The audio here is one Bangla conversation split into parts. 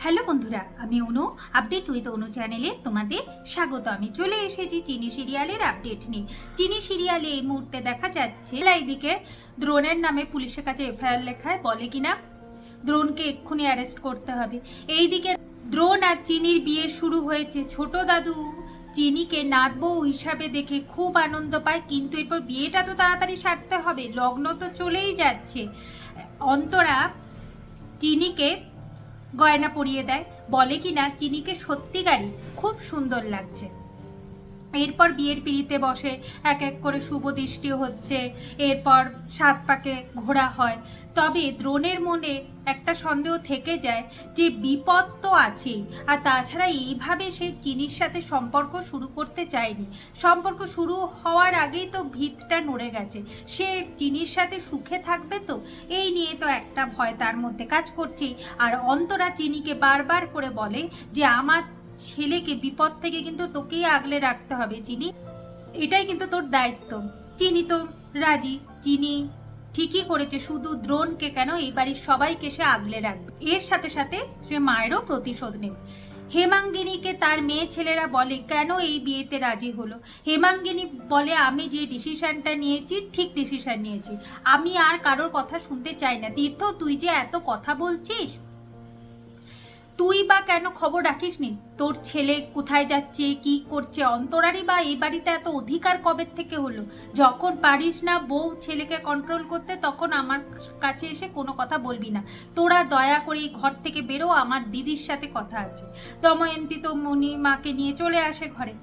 হ্যালো বন্ধুরা, আমি অনু। আপডেট উইথ অনু চ্যানেলে তোমাদের স্বাগত। আমি চলে এসেছি চিনি সিরিয়ালের আপডেট নিয়ে। চিনি সিরিয়ালে এই মুহূর্তে দেখা যাচ্ছে এইদিকে দ্রোণের নামে পুলিশের কাছে এফআইআর লেখায়, বলে কিনা দ্রোণকে এক্ষুনি অ্যারেস্ট করতে হবে। এইদিকে দ্রোণ আর চিনির বিয়ে শুরু হয়েছে। ছোট দাদু চিনিকে নাত বউ হিসাবে দেখে খুব আনন্দ পায়, কিন্তু এরপর বিয়েটা তো তাড়াতাড়ি সারতে হবে, লগ্ন তো চলেই যাচ্ছে। অন্তরা চিনিকে গয়না পরিয়ে দেয়, বলে কিনা চিনিকে সত্যিকারই খুব সুন্দর লাগছে। এরপর বিয়ের পিড়িতে বসে এক এক করে শুভ দৃষ্টি হচ্ছে, এরপর 7 পাকে ঘোরা হয়। তবে দ্রোণের মনে একটা সন্দেহ থেকে যায় যে বিপদ তো আছেই, আর তাছাড়া এইভাবে সে চিনির সাথে সম্পর্ক শুরু করতে চায়নি। সম্পর্ক শুরু হওয়ার আগেই তো ভিতটা নড়ে গেছে। সে চিনির সাথে সুখে থাকবে তো, এই নিয়ে তো একটা ভয় তার মধ্যে কাজ করছেই। আর অন্তরা চিনিকে বারবার করে বলে যে আমার ছেলেকে বিপদ থেকে কিন্তু তোকেই আগলে রাখতে হবে চিনি, এটাই কিন্তু তোর দায়িত্ব। চিনি তো রাজি, চিনি ঠিকই করেছে, শুধু দ্রোণকে কেন, এই বাড়ির সবাইকে সে আগলে রাখবে। এর সাথে সাথে সে মায়েরও প্রতিশোধ নেবে। হেমাঙ্গিনীকে তার মেয়ে ছেলেরা বলে কেন এই বিয়েতে রাজি হলো। হেমাঙ্গিনী বলে আমি যে ডিসিশনটা নিয়েছি ঠিক ডিসিশন নিয়েছি, আমি আর কারোর কথা শুনতে চাই না। তীর্থ, তুই যে এত কথা বলছিস, তুই বা কেন খবর রাখিস নি তোর ছেলে কোথায় যাচ্ছে কি করছে? অন্তরারই বা এই বাড়িতে এত অধিকার কবে থেকে হলো? যখন পারিস না বউ ছেলেকে কন্ট্রোল করতে, তখন আমার কাছে এসে কোনো কথা বলবি না। তোরা দয়া করে এই ঘর থেকে বেরো, আমার দিদির সাথে কথা আছে। দময়ন্তী তো মণিমাকে নিয়ে চলে আসে ঘরে।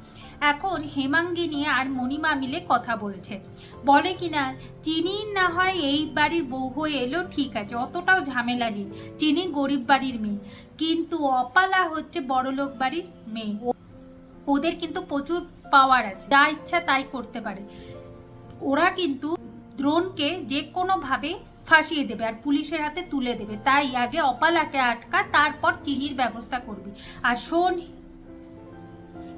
এখন হেমাঙ্গিনী আর মণিমা মিলে কথা বলছে, বলে কিনা চিনি না হয় এই বাড়ির বউ হয়ে এলো, ঠিক আছে, অতটাও ঝামেলা নেই, চিনি গরিব বাড়ির মেয়ে, কিন্তু অপালা হচ্ছে বড়লোক বাড়ির মেয়ে। ওদের কিন্তু প্রচুর পাওয়ার আছে, যা ইচ্ছা তাই করতে পারে। ওরা কিন্তু দ্রোণকে যে কোনোভাবে ফাঁসিয়ে দেবে আর পুলিশের হাতে তুলে দেবে। তাই আগে অপালাকে আটকা, তারপর চিনির ব্যবস্থা করবি। আর শোন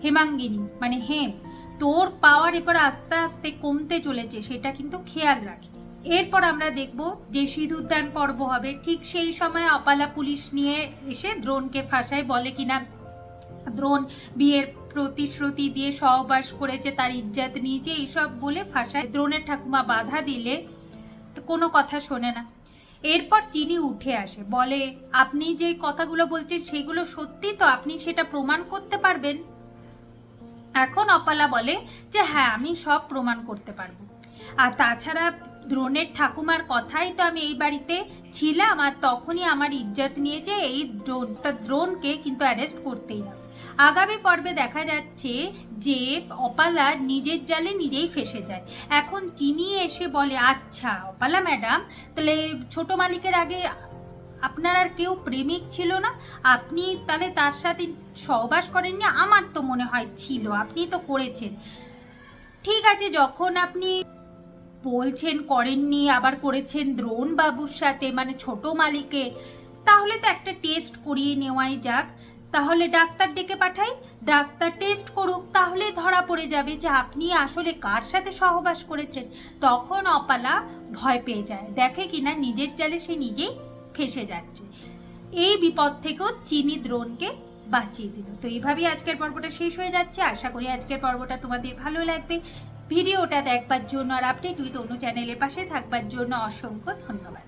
হেমাঙ্গিনী, মানে হেম, তোর পাওয়ার এবার আস্তে আস্তে কমতে চলেছে, সেটা কিন্তু খেয়াল রাখি। এরপর আমরা দেখব যে সিঁদুরদান পর্ব হবে। ঠিক সেই সময় অপালা পুলিশ নিয়ে এসে দ্রোণকে ফাঁসায়, বলে কিনা দ্রোণ বিয়ের প্রতিশ্রুতি দিয়ে সহবাস করেছে, তার ইজ্জত নিয়েছে, এইসব বলে ফাঁসায়। দ্রোণের ঠাকুমা বাধা দিলে কোনো কথা শোনে না। এরপর চিনি উঠে আসে, বলে আপনি যে কথাগুলো বলছেন সেগুলো সত্যি তো, আপনি সেটা প্রমাণ করতে পারবেন? এখন অপালা বলে যে হ্যাঁ, আমি সব প্রমাণ করতে পারবো। আর তাছাড়া দ্রোণের ঠাকুমার কথাই তো আমি এই বাড়িতে ছিলাম, আর তখনই আমার ইজ্জত নিয়েছে। এই দ্রোণকে কিন্তু অ্যারেস্ট করতেই হবে। আগামী পর্বে দেখা যাচ্ছে যে অপালা নিজের জালে নিজেই ফেসে যায়। এখন চিনি এসে বলে আচ্ছা অপালা ম্যাডাম, তাহলে ছোট মালিকের আগে আপনার আর কেউ প্রেমিক ছিল না? আপনি তাহলে তার সাথে সহবাস করেননি? আমার তো মনে হয় ছিল, আপনি তো করেছেন। ঠিক আছে, যখন আপনি বলছেন করেননি, আবার করেছেন দ্রোণ বাবুর সাথে, মানে ছোট মালিকে, তাহলে তো একটা টেস্ট করিয়ে নেওয়াই যাক। তাহলে ডাক্তার ডেকে পাঠাই, ডাক্তার টেস্ট করুক, তাহলে ধরা পড়ে যাবে যে আপনি আসলে কার সাথে সহবাস করেছেন। তখন অপালা ভয় পেয়ে যায়, দেখে কিনা নিজের জালে সে নিজেই ফেসে যাচ্ছে। এই বিপদ থেকেও চিনি দ্রোণকে বাঁচিয়ে দিল। তো এইভাবেই আজকের পর্বটা শেষ হয়ে যাচ্ছে। আশা করি আজকের পর্বটা তোমাদের ভালো লাগবে। ভিডিওটা দেখবার জন্য আর আপডেট উইথ অনু চ্যানেলের পাশে থাকবার জন্য অসংখ্য ধন্যবাদ।